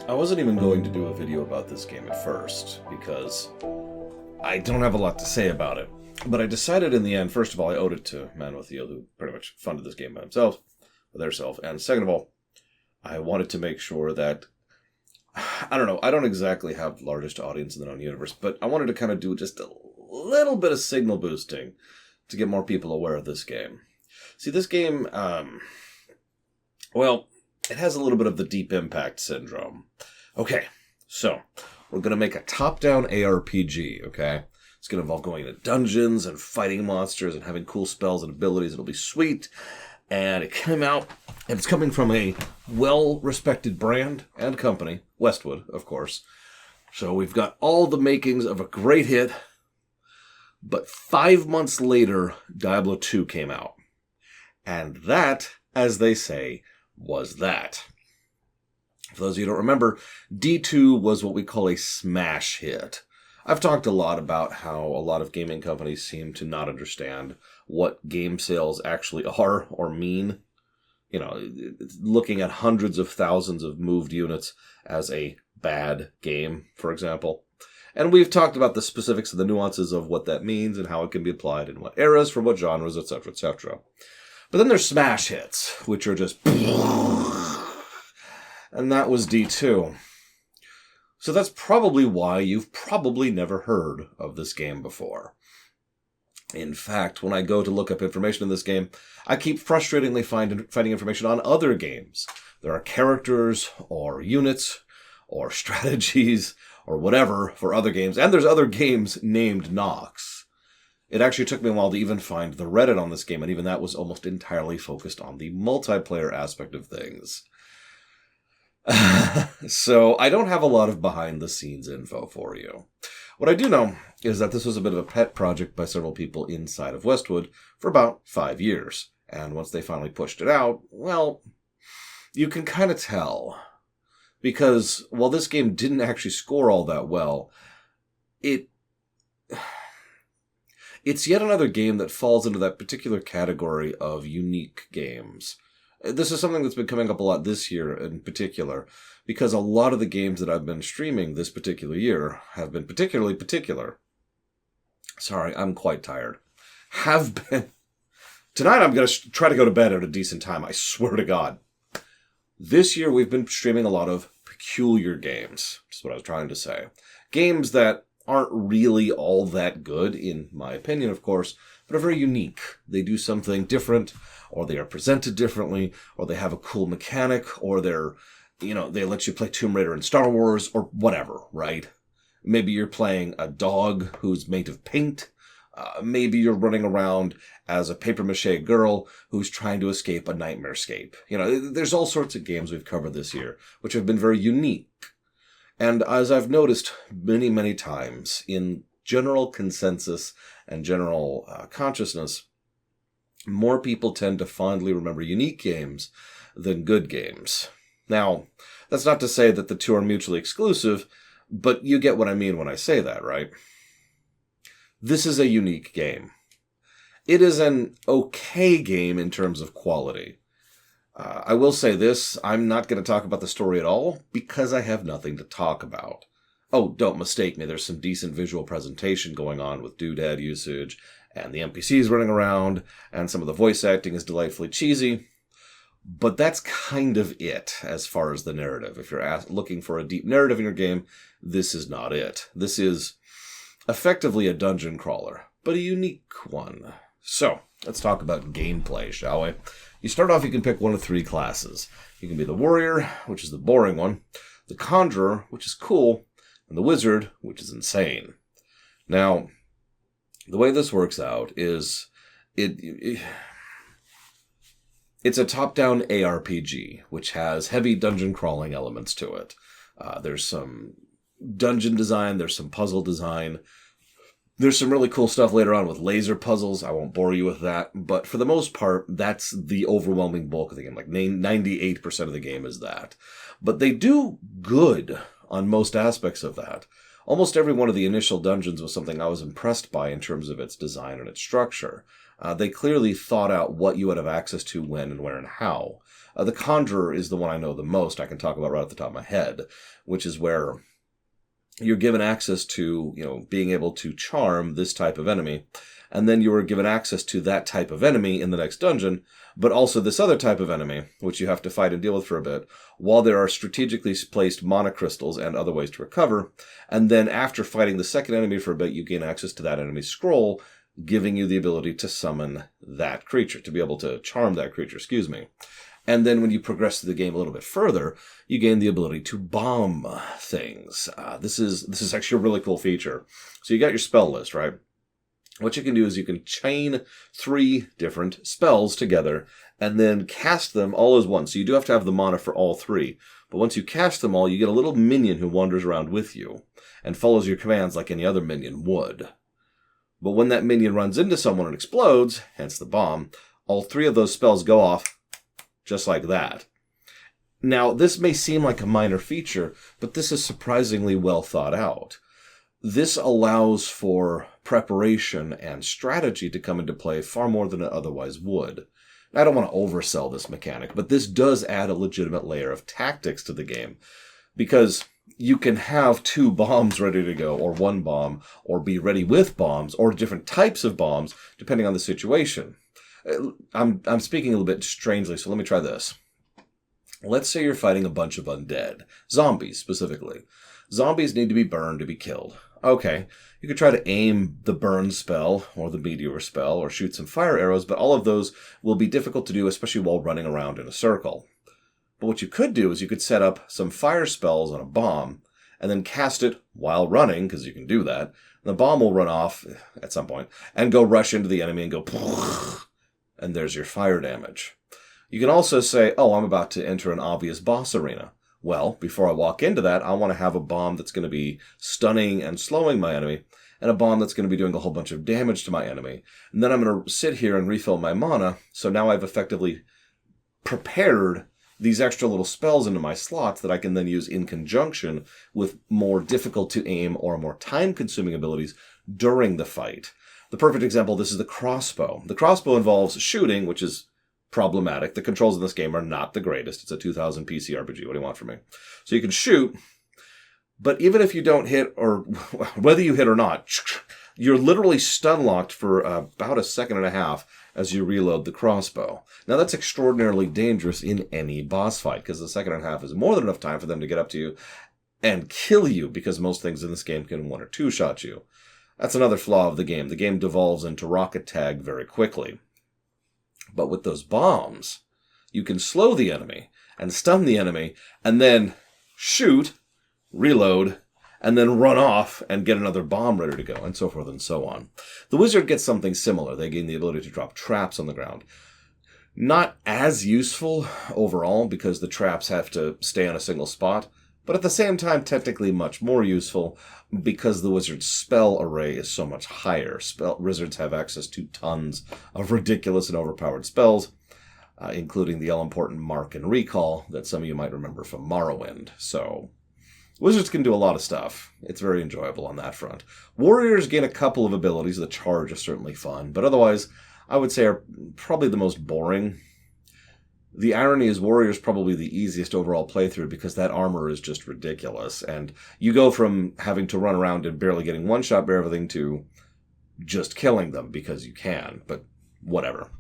I wasn't even going to do a video about this game at first, because I don't have a lot to say about it. But I decided in the end, first of all, I owed it to Man with Yield, who pretty much funded this game by himself, or theirself. And second of all, I wanted to make sure that, I don't know, I don't exactly have the largest audience in the known universe, but I wanted to kind of do just a little bit of signal boosting to get more people aware of this game. See, this game, well, it has a little bit of the Deep Impact syndrome. Okay, so we're going to make a top-down ARPG, okay? It's going to involve going into dungeons and fighting monsters and having cool spells and abilities. It'll be sweet. And it came out, and it's coming from a well-respected brand and company, Westwood, of course. So we've got all the makings of a great hit. But 5 months later, Diablo 2 came out. And that, as they say, was that. For those of you who don't remember, D2 was what we call a smash hit. I've talked a lot about how a lot of gaming companies seem to not understand what game sales actually are or mean. You know, looking at hundreds of thousands of moved units as a bad game, for example. And we've talked about the specifics and the nuances of what that means and how it can be applied in what eras, for what genres, etc., etc. But then there's smash hits, which are just... And that was D2. So that's probably why you've probably never heard of this game before. In fact, when I go to look up information in this game, I keep frustratingly finding information on other games. There are characters, or units, or strategies, or whatever for other games, and there's other games named Nox. It actually took me a while to even find the Reddit on this game, and even that was almost entirely focused on the multiplayer aspect of things. So I don't have a lot of behind-the-scenes info for you. What I do know is that this was a bit of a pet project by several people inside of Westwood for about 5 years. And once they finally pushed it out, well, you can kind of tell. Because while this game didn't actually score all that well, it's yet another game that falls into that particular category of unique games. This is something that's been coming up a lot this year in particular, because a lot of the games that I've been streaming this particular year have been particularly particular. Sorry, I'm quite tired. Have been. Tonight I'm going to try to go to bed at a decent time, I swear to God. This year we've been streaming a lot of peculiar games, is what I was trying to say. Games that aren't really all that good, in my opinion, of course, but are very unique. They do something different, or they are presented differently, or they have a cool mechanic, or they let you play Tomb Raider in Star Wars, or whatever, right? Maybe you're playing a dog who's made of paint. Maybe you're running around as a papier-mâché girl who's trying to escape a nightmare-scape. There's all sorts of games we've covered this year, which have been very unique. And as I've noticed many, many times, in general consensus and general consciousness, more people tend to fondly remember unique games than good games. Now, that's not to say that the two are mutually exclusive, but you get what I mean when I say that, right? This is a unique game. It is an okay game in terms of quality. I will say this, I'm not going to talk about the story at all, because I have nothing to talk about. Oh, don't mistake me, there's some decent visual presentation going on with doodad usage, and the NPCs running around, and some of the voice acting is delightfully cheesy. But that's kind of it, as far as the narrative. If you're looking for a deep narrative in your game, this is not it. This is effectively a dungeon crawler, but a unique one. So, let's talk about gameplay, shall we? You start off, you can pick one of 3 classes. You can be the warrior, which is the boring one, the conjurer, which is cool, and the wizard, which is insane. Now, the way this works out is it's a top-down ARPG, which has heavy dungeon crawling elements to it. There's some dungeon design, there's some puzzle design. There's some really cool stuff later on with laser puzzles. I won't bore you with that. But for the most part, that's the overwhelming bulk of the game. Like 98% of the game is that. But they do good on most aspects of that. Almost every one of the initial dungeons was something I was impressed by in terms of its design and its structure. They clearly thought out what you would have access to when and where and how. The Conjurer is the one I know the most. I can talk about right off the top of my head, which is where you're given access to, being able to charm this type of enemy. And then you are given access to that type of enemy in the next dungeon, but also this other type of enemy, which you have to fight and deal with for a bit, while there are strategically placed mana crystals and other ways to recover. And then after fighting the second enemy for a bit, you gain access to that enemy's scroll, giving you the ability to summon that creature, to be able to charm that creature, And then when you progress through the game a little bit further, you gain the ability to bomb things. This is actually a really cool feature. So you got your spell list, right? What you can do is you can chain 3 different spells together and then cast them all as one. So you do have to have the mana for all 3. But once you cast them all, you get a little minion who wanders around with you and follows your commands like any other minion would. But when that minion runs into someone and explodes, hence the bomb, all 3 of those spells go off just like that. Now, this may seem like a minor feature, but this is surprisingly well thought out. This allows for preparation and strategy to come into play far more than it otherwise would. I don't want to oversell this mechanic, but this does add a legitimate layer of tactics to the game, because you can have 2 bombs ready to go, or 1 bomb, or be ready with bombs, or different types of bombs, depending on the situation. I'm speaking a little bit strangely, so let me try this. Let's say you're fighting a bunch of undead. Zombies, specifically. Zombies need to be burned to be killed. Okay, you could try to aim the burn spell, or the meteor spell, or shoot some fire arrows, but all of those will be difficult to do, especially while running around in a circle. But what you could do is you could set up some fire spells on a bomb, and then cast it while running, because you can do that. The bomb will run off at some point, and go rush into the enemy and go, and there's your fire damage. You can also say, oh, I'm about to enter an obvious boss arena. Well, before I walk into that, I want to have a bomb that's going to be stunning and slowing my enemy, and a bomb that's going to be doing a whole bunch of damage to my enemy. And then I'm going to sit here and refill my mana, so now I've effectively prepared these extra little spells into my slots that I can then use in conjunction with more difficult to aim or more time-consuming abilities during the fight. The perfect example, this is the crossbow. The crossbow involves shooting, which is problematic. The controls in this game are not the greatest. It's a 2000 PC RPG. What do you want from me? So you can shoot, but even if you don't hit, or whether you hit or not, you're literally stun-locked for about 1.5 seconds as you reload the crossbow. Now, that's extraordinarily dangerous in any boss fight, because 1.5 seconds is more than enough time for them to get up to you and kill you, because most things in this game can 1 or 2 shot you. That's another flaw of the game. The game devolves into rocket tag very quickly. But with those bombs, you can slow the enemy and stun the enemy, and then shoot, reload, and then run off and get another bomb ready to go, and so forth and so on. The wizard gets something similar. They gain the ability to drop traps on the ground. Not as useful overall, because the traps have to stay on a single spot, but at the same time technically much more useful, because the wizard's spell array is so much higher. Wizards have access to tons of ridiculous and overpowered spells, including the all-important Mark and Recall that some of you might remember from Morrowind. So wizards can do a lot of stuff. It's very enjoyable on that front. Warriors gain a couple of abilities. The charge is certainly fun, but otherwise I would say are probably the most boring. The irony is Warrior's probably the easiest overall playthrough, because that armor is just ridiculous, and you go from having to run around and barely getting one-shot by everything to just killing them because you can, but whatever.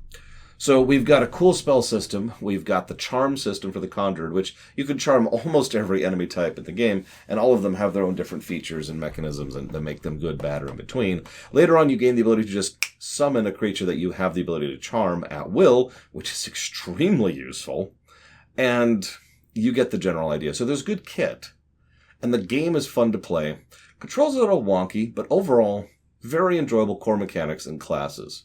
So we've got a cool spell system. We've got the charm system for the Conjured, which you can charm almost every enemy type in the game, and all of them have their own different features and mechanisms and that make them good, bad, or in between. Later on, you gain the ability to just summon a creature that you have the ability to charm at will, which is extremely useful, and you get the general idea. So there's good kit, and the game is fun to play. Controls are a little wonky, but overall, very enjoyable core mechanics and classes.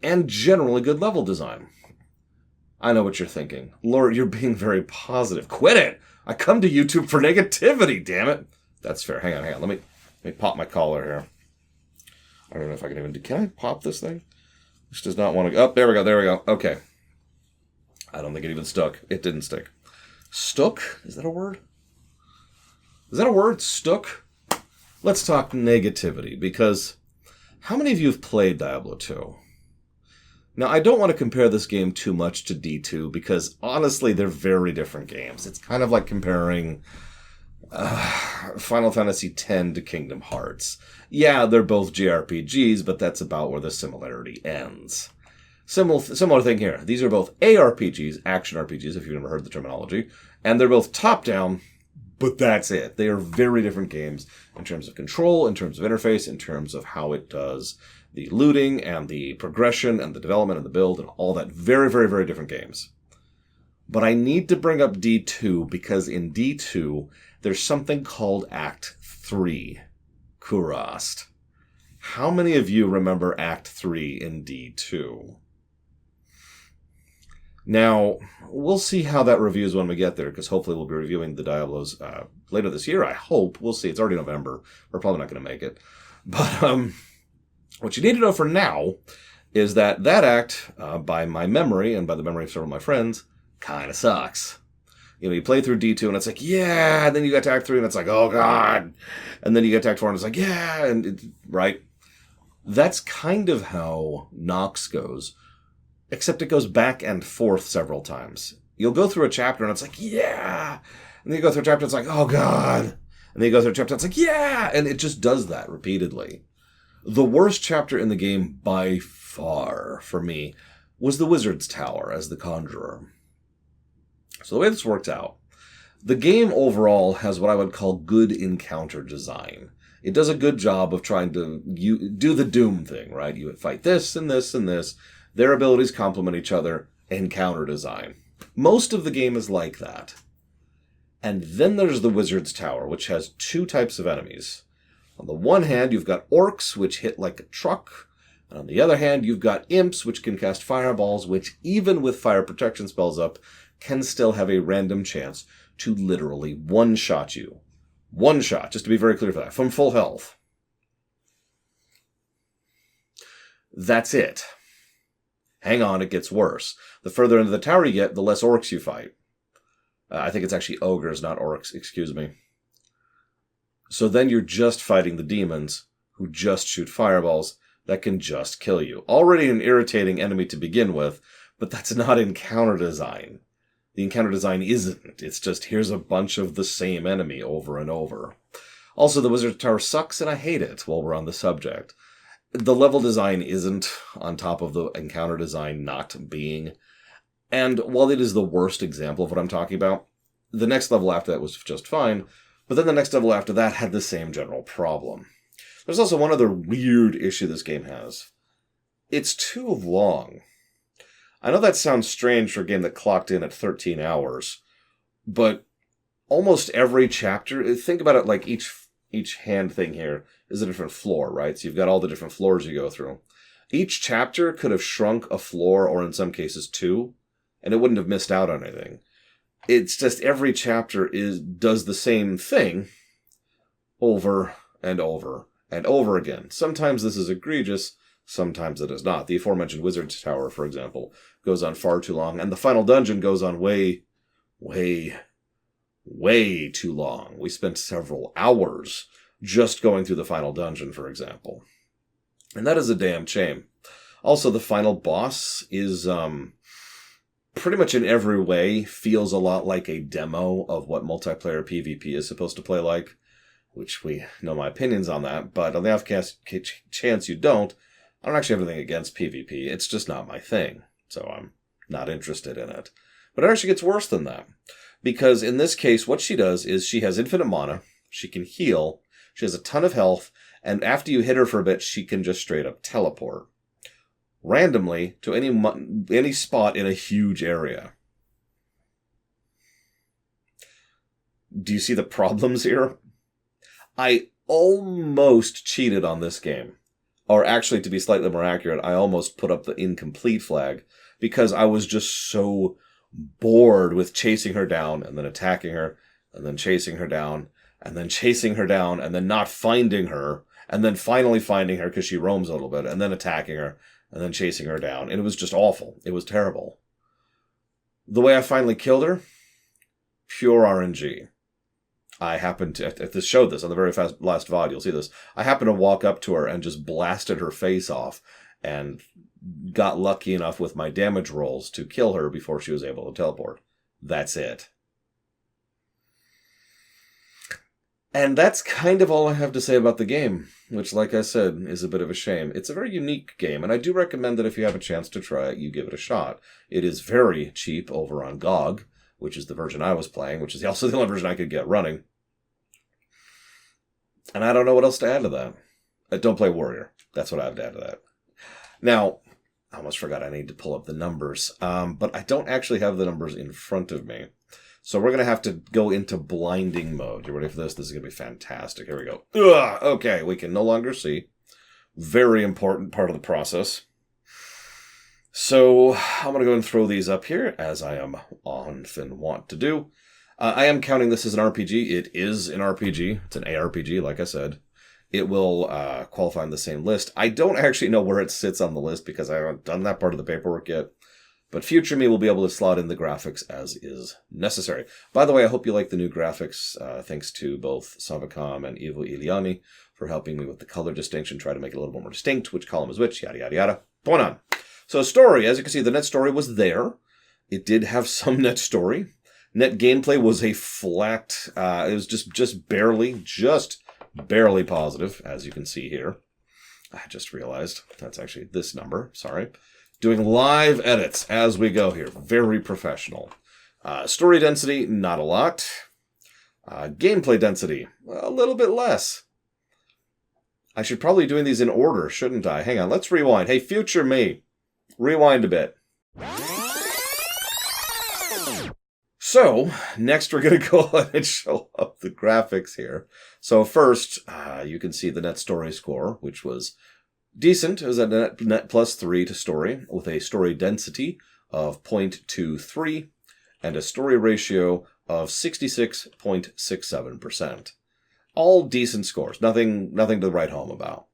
And generally good level design. I know what you're thinking. Lord, you're being very positive. Quit it! I come to YouTube for negativity, damn it! That's fair. Hang on. Let me pop my collar here. I don't know if I can even do... Can I pop this thing? This does not want to... Oh, there we go. Okay. I don't think it even stuck. It didn't stick. Stuck? Is that a word? Is that a word? Stuck? Let's talk negativity, because how many of you have played Diablo 2? Now, I don't want to compare this game too much to D2 because, honestly, they're very different games. It's kind of like comparing Final Fantasy X to Kingdom Hearts. Yeah, they're both JRPGs, but that's about where the similarity ends. Similar thing here. These are both ARPGs, action RPGs, if you've never heard the terminology, and they're both top-down, but that's it. They are very different games in terms of control, in terms of interface, in terms of how it does the looting and the progression and the development and the build and all that. Very, very, very different games. But I need to bring up D2 because in D2, there's something called Act 3. Kurast. How many of you remember Act 3 in D2? Now, we'll see how that reviews when we get there, because hopefully we'll be reviewing the Diablos later this year, I hope. We'll see. It's already November. We're probably not going to make it. But what you need to know for now is that act, by my memory and by the memory of several of my friends, kind of sucks. You know, you play through D2 and it's like, yeah, and then you get to Act 3 and it's like, oh, God. And then you get to Act 4 and it's like, yeah, right? That's kind of how Nox goes. Except it goes back and forth several times. You'll go through a chapter and it's like, yeah. And then you go through a chapter and it's like, oh, God. And then you go through a chapter and it's like, yeah. And it just does that repeatedly. The worst chapter in the game by far, for me, was the Wizard's Tower as the Conjurer. So the way this worked out, the game overall has what I would call good encounter design. It does a good job of trying to do the Doom thing, right? You would fight this and this and this. Their abilities complement each other. Encounter design. Most of the game is like that. And then there's the Wizard's Tower, which has two types of enemies. On the one hand, you've got orcs, which hit like a truck. And on the other hand, you've got imps, which can cast fireballs, which even with fire protection spells up, can still have a random chance to literally one-shot you. One shot, just to be very clear for that, from full health. That's it. Hang on, it gets worse. The further into the tower you get, the less orcs you fight. I think it's actually ogres, not orcs, excuse me. So then you're just fighting the demons, who just shoot fireballs that can just kill you. Already an irritating enemy to begin with, but that's not encounter design. The encounter design isn't. It's just, here's a bunch of the same enemy over and over. Also, the Wizard's Tower sucks, and I hate it while we're on the subject. The level design isn't on top of the encounter design not being. And while it is the worst example of what I'm talking about, the next level after that was just fine, but then the next level after that had the same general problem. There's also one other weird issue this game has. It's too long. I know that sounds strange for a game that clocked in at 13 hours, but almost every chapter, think about it like each hand thing here is a different floor, right? So you've got all the different floors you go through. Each chapter could have shrunk a floor, or in some cases two, and it wouldn't have missed out on anything. It's just every chapter does the same thing over and over and over again. Sometimes this is egregious, sometimes it is not. The aforementioned Wizard's Tower, for example, goes on far too long, and the final dungeon goes on way too long. We spent several hours just going through the final dungeon, for example. And that is a damn shame. Also, the final boss is pretty much in every way feels a lot like a demo of what multiplayer PvP is supposed to play like, which we know my opinions on that, but on the off chance you don't, I don't actually have anything against PvP. It's just not my thing, so I'm not interested in it. But it actually gets worse than that, because in this case, what she does is she has infinite mana, she can heal, she has a ton of health, and after you hit her for a bit, she can just straight up teleport randomly to any spot in a huge area. Do you see the problems here? I almost cheated on this game. Or actually, to be slightly more accurate, I almost put up the incomplete flag because I was just so bored with chasing her down and then attacking her and then chasing her down and then chasing her down and then not finding her and then finally finding her because she roams a little bit and then attacking her and then chasing her down. And it was just awful. It was terrible. The way I finally killed her, pure RNG. I happened to show this on the very last VOD, you'll see this. I happened to walk up to her and just blasted her face off and got lucky enough with my damage rolls to kill her before she was able to teleport. That's it. And that's kind of all I have to say about the game, which, like I said, is a bit of a shame. It's a very unique game, and I do recommend that if you have a chance to try it, you give it a shot. It is very cheap over on GOG, which is the version I was playing, which is also the only version I could get running. And I don't know what else to add to that. Don't play Warrior. That's what I have to add to that. Now, I almost forgot I need to pull up the numbers, but I don't actually have the numbers in front of me. So we're going to have to go into blinding mode. You ready for this? This is going to be fantastic. Here we go. Ugh, okay, we can no longer see. Very important part of the process. So I'm going to go and throw these up here, as I am often want to do. I am counting this as an RPG. It is an RPG. It's an ARPG, like I said. It will qualify in the same list. I don't actually know where it sits on the list because I haven't done that part of the paperwork yet. But future me will be able to slot in the graphics as is necessary. By the way, I hope you like the new graphics. Thanks to both Savicom and Ivo Iliani for helping me with the color distinction, try to make it a little bit more distinct, which column is which, yada, yada, yada. Going on. So story, as you can see, the net story was there. It did have some net story. Net gameplay was a flat, it was just barely positive, as you can see here. I just realized that's actually this number, sorry. Doing live edits as we go here. Very professional. Story density, not a lot. Gameplay density, a little bit less. I should probably be doing these in order, shouldn't I? Hang on, let's rewind. Hey, future me, rewind a bit. So, next we're going to go ahead and show up the graphics here. So first, you can see the net story score, which was decent. It was a net plus 3 to story, with a story density of 0.23 and a story ratio of 66.67%. All decent scores. Nothing to write home about.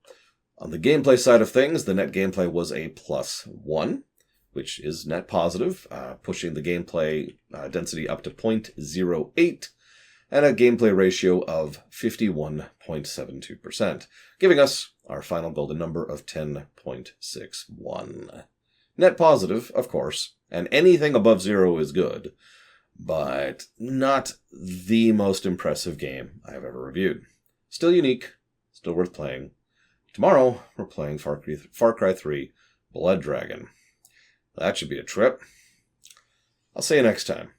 On the gameplay side of things, the net gameplay was a plus 1, which is net positive, pushing the gameplay density up to 0.08, and a gameplay ratio of 51.72%, giving us our final golden number of 10.61. Net positive, of course, and anything above 0 is good, but not the most impressive game I've ever reviewed. Still unique, still worth playing. Tomorrow, we're playing Far Cry 3 Blood Dragon. That should be a trip. I'll see you next time.